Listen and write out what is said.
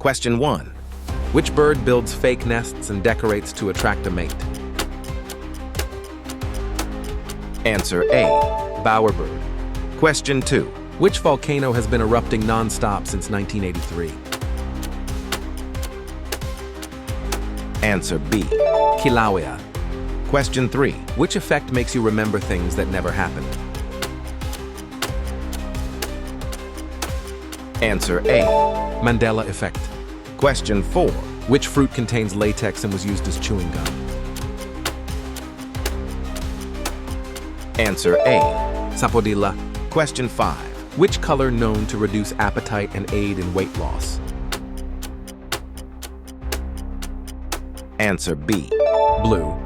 Question 1. Which bird builds fake nests and decorates to attract a mate? Answer A. Bowerbird. Question 2. Which volcano has been erupting non-stop since 1983? Answer B. Kilauea. Question 3. Which effect makes you remember things that never happened? Answer A. Mandela effect. Question 4. Which fruit contains latex and was used as chewing gum? Answer A. Sapodilla. Question 5. Which color known to reduce appetite and aid in weight loss? Answer B. Blue.